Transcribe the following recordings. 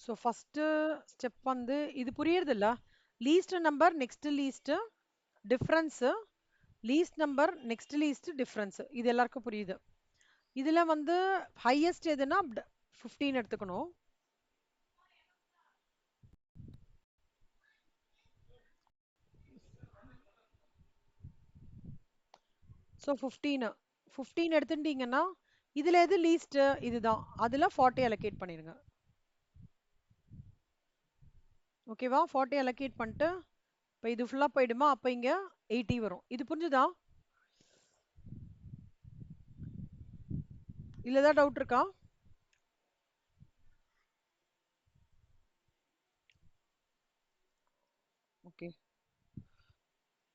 So first step வந்து இது புரியுறதில்ல. Least number next least difference, least number next least difference, இது எல்லாருக்கும் புரியுது. இதில் வந்து ஹையஸ்ட் எதுனா 15 எடுத்துக்கணும். ஸோ 15 எடுத்துட்டீங்கன்னா இதில் எது லீஸ்ட்டு இதுதான், அதில் 40 அலோகேட் பண்ணிடுங்க. ஓகேவா? 40 அலோகேட் பண்ணிட்டு இப்போ இது ஃபுல்லாக போயிடுமா, அப்போ இங்கே 80 வரும். இது புரிஞ்சுதா? இல்லை ஏதாவது டவுட் இருக்கா? ஓகே,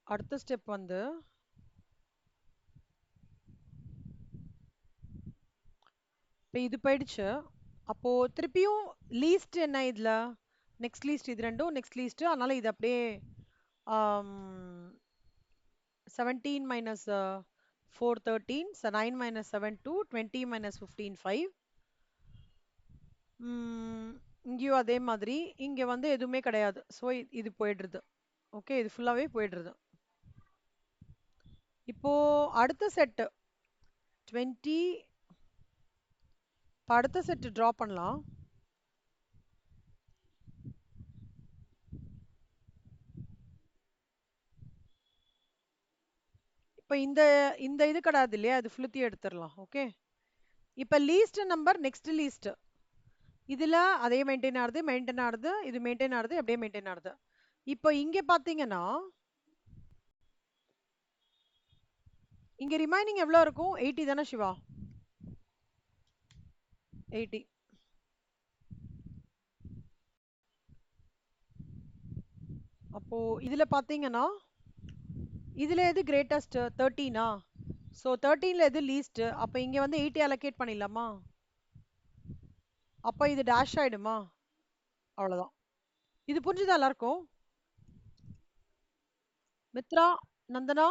அடுத்த ஸ்டெப் வந்து இப்போ இது போயிடுச்சு. அப்போது திருப்பியும் லீஸ்ட் என்ன இதில், நெக்ஸ்ட் லீஸ்ட் இது ரெண்டும் நெக்ஸ்ட் லீஸ்ட்டு, அதனால் இது அப்படியே 17 minus 4 13, so 9 minus 7 2, 20 minus 15 5. இங்கேயும் அதே மாதிரி இங்கே வந்து எதுவுமே கிடையாது. ஸோ இது போயிடுறது. ஓகே, இது ஃபுல்லாகவே போயிடுறது. இப்போ அடுத்த செட்டு 20, இப்போ அடுத்த செட்டு ட்ரா பண்ணலாம். இப்போ இந்த இந்த இது கிடையாது இல்லையா, இது ஃபுல்லுத்தையும் எடுத்துடலாம். ஓகே, இப்போ லீஸ்ட் நம்பர் நெக்ஸ்ட் லீஸ்ட் இதில் அதே மெயின்டைன் ஆகுது, இது மெயின்டைன் ஆகுது, அப்படியே மெயின்டைன் ஆகுது. இப்போ இங்கே பார்த்தீங்கன்னா இங்கே ரிமைனிங் எவ்வளோ இருக்கும்? 80 தானே சிவா? 80. அப்போ இதில் பார்த்தீங்கன்னா இதில் எது கிரேட்டஸ்ட்? 13ஆ? ஸோ 13ல எது லீஸ்ட்? அப்போ இங்கே வந்து 80 அலோகேட் பண்ணிடலாமா? அப்போ இது டேஷ் ஆயிடுமா? அவ்வளோதான். இது புரிஞ்சுதா எல்லாருக்கும்? மித்ரா, நந்தனா,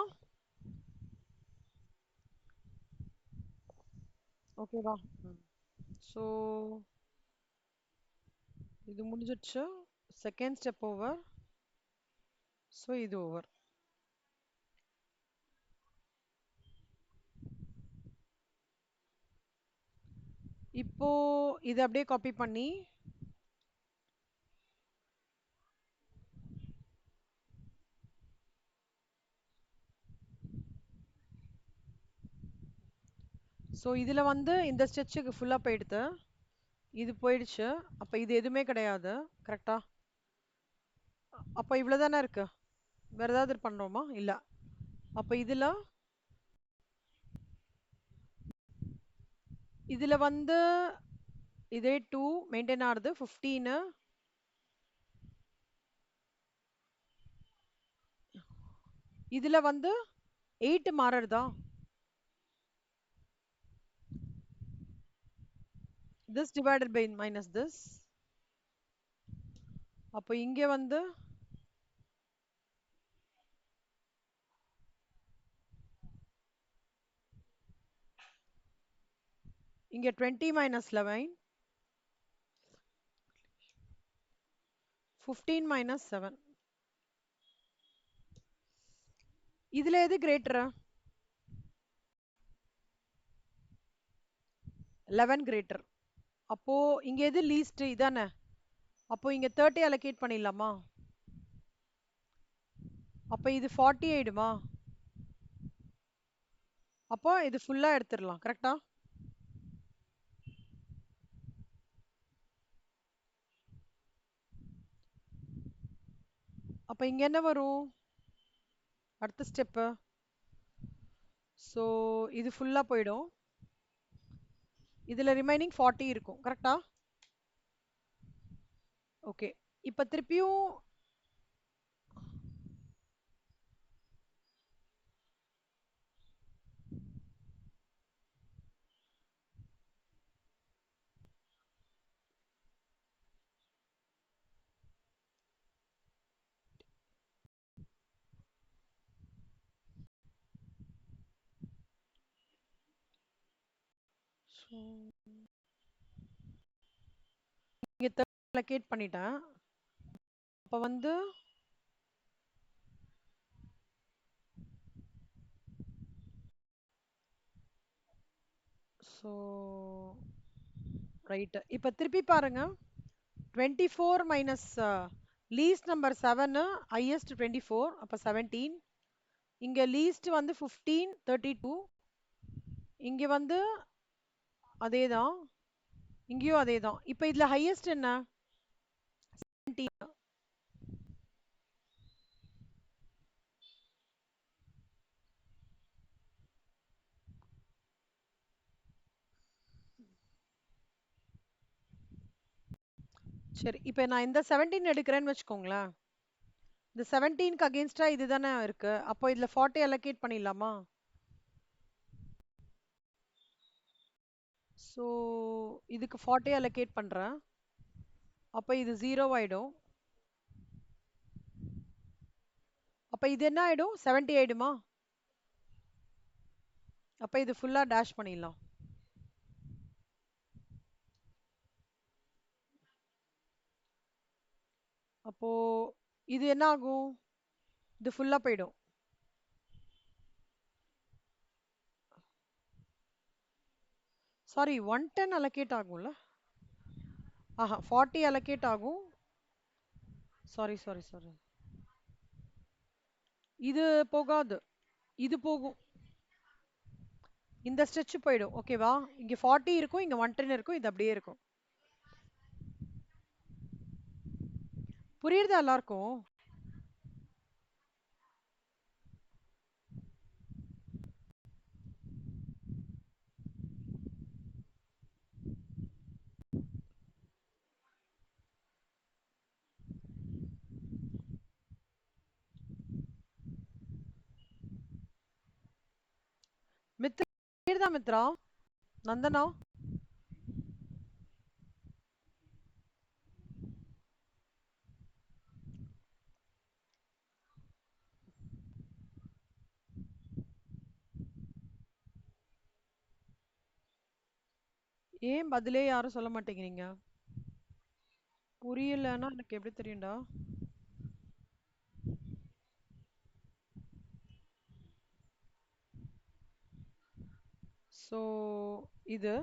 ஓகேவா? ஸோ இது முடிஞ்சிடுச்சு. Second step over. ஸோ இது ஓவர். இப்போ இதை அப்படியே காப்பி பண்ணி ஸோ இதில் வந்து இந்த ஸ்டெச்சுக்கு ஃபுல்லாக போயிடுது, இது போயிடுச்சு. அப்போ இது எதுவுமே கிடையாது. கரெக்டா? அப்போ இவ்வளோ தானே இருக்கு, வேற ஏதாவது பண்ணுறோமா? இல்லை. அப்போ இதில் வந்து இதே 2 மெயின்டைன் ஆகுது, 15 இதில் வந்து 8 மாறுறதா? this divided by minus this. அப்போ இங்கே வந்து இங்கே 20 minus 11, 15 minus 7. இதில் எது கிரேட்டர்? 11 கிரேட்டர். அப்போ இங்கே எது லீஸ்ட்? இதானே. அப்போ இங்கே 30 அலோகேட் பண்ணிடலாமா? அப்போ இது 40 ஆயிடுமா? அப்போ இது ஃபுல்லாக எடுத்துடலாம். கரெக்டா? அப்போ இங்கே என்ன வரும் அடுத்த ஸ்டெப்பு? ஸோ இது ஃபுல்லாக போயிடும், இதில் ரிமைனிங் 40 இருக்கும். கரெக்டா? ஓகே, இப்போ திருப்பியும் இங்கே allocate பண்ணிட்டேன். அப்ப வந்து ஸோ ரைட். இப்ப திருப்பி பாருங்க. 24 மைனஸ் லீஸ்ட் நம்பர் 7, ஹையஸ்ட் 24, அப்ப 17. இங்க லீஸ்ட் வந்து 15, 32. இங்க வந்து அதேதான், இங்கேயும் அதேதான். இப்ப இதுல ஹையஸ்ட் என்ன? 17. சரி, இப்ப நான் இந்த 17 எடுக்கிறேன்னு வச்சுக்கோங்களேன். இந்த 17க்கு அகேன்ஸ்டா இதுதானே இருக்கு. அப்போ இதுல 40 allocate பண்ணிடலாமா? ஸோ இதுக்கு 40 allocate பண்றேன். அப்ப இது 0 ஆயிடும். அப்ப இது என்ன ஆயிடும்? 70 ஆயிடுமா? அப்ப இது ஃபுல்லா டேஷ் பண்ணிடலாம். அப்போ இது என்ன ஆகும்? இது ஃபுல்லா போயிடும். சாரி, 110 allocate ஆகும்ல? ஆஹா, 40 allocate ஆகும். சாரி சாரி சாரி, இது போகாது, இது போகும். இந்த ஸ்ட்ரெச் போயிடும். ஓகேவா? இங்க 40 இருக்கும், இங்க 110 இருக்கும், இது அப்படியே இருக்கும். புரியுறதா எல்லாருக்கும்? மித்ரா புரியுறதா? மித்ரா, நந்தனா, ஏன் பதிலே யாரும் சொல்ல மாட்டேங்கிறீங்க? புரியலன்னா எனக்கு எப்படி தெரியும்டா? ஸோ இது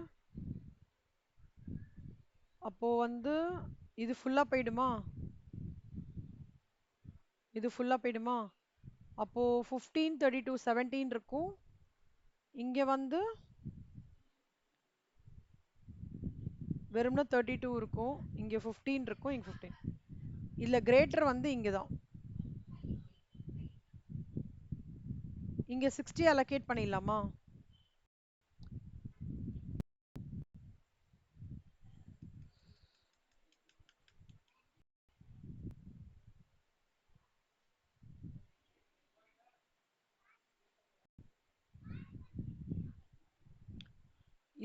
அப்போ வந்து இது ஃபுல்லா போயிடுமா? இது ஃபுல்லா போயிடுமா? அப்போ 15, 32, 17 இருக்கும். இங்க வந்து வெறும்னா 32 இருக்கும். இங்க 15 இருக்கும், இங்க 15. இல்ல, கிரேட்டர் வந்து இங்கதான். இங்க 60 allocate பண்ணிடலாமா?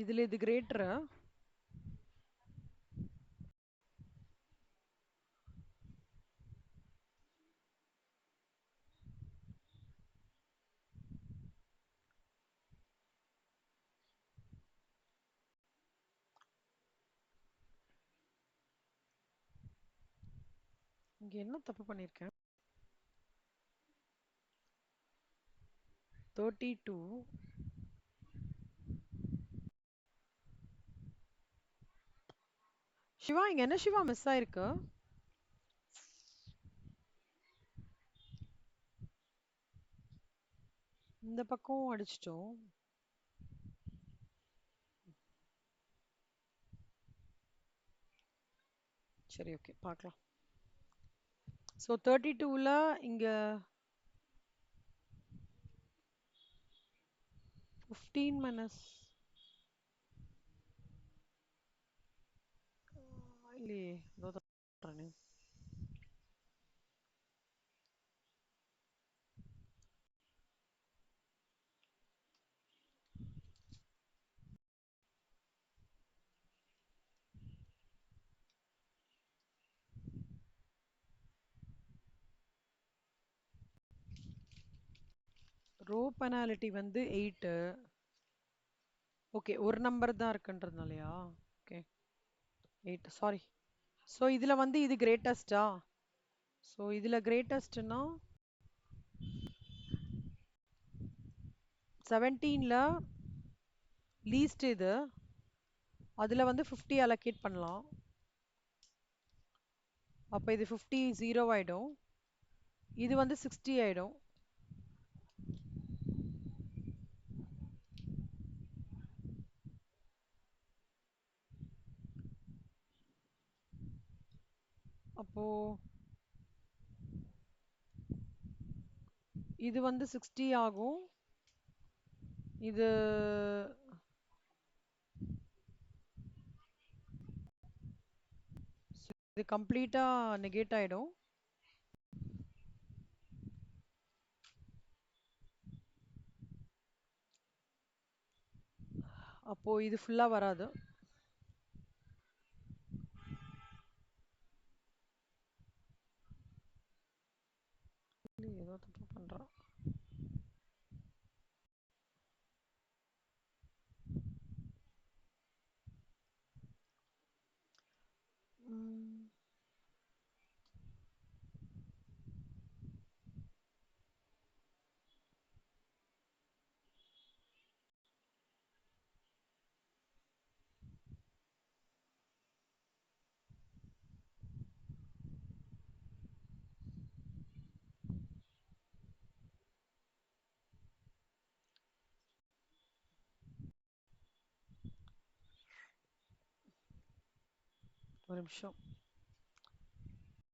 இதுல இது கிரேட்டர். இங்க என்ன தப்பு பண்ணிருக்கேன்? 32. சிவா, இங்க என்ன சிவா மிஸ் ஆயிருக்கு? இந்த பக்கம் அடிச்சிட்டோம். சரி, ஓகே, பார்க்கலாம். ஸோ 32ல இங்க 15 மைனஸ் இல்லையே, இதோ தரேனே. ரோ பெனாலிட்டி வந்து 8. ஓகே, ஒரு நம்பர் தான் இருக்குன்றதுனாலயா? ஓகே, 8. சாரி, ஸோ இதுல வந்து இது கிரேட்டஸ்டா? ஸோ இதுல கிரேட்டஸ்ட்னா 17ல லீஸ்ட் இது. அதுல வந்து 50 அலோகேட் பண்ணலாம். அப்ப இது 50 0 ஆயிடும். இது வந்து 60 ஆயிடும். அப்போ இது வந்து 60 ஆகும். இது இது கம்ப்ளீட்டா நெகேட் ஆயிடும். அப்போ இது ஃபுல்லா வராது. ஏதோ தப்பு பண்றான். ம், ஒரு நிமிஷம்.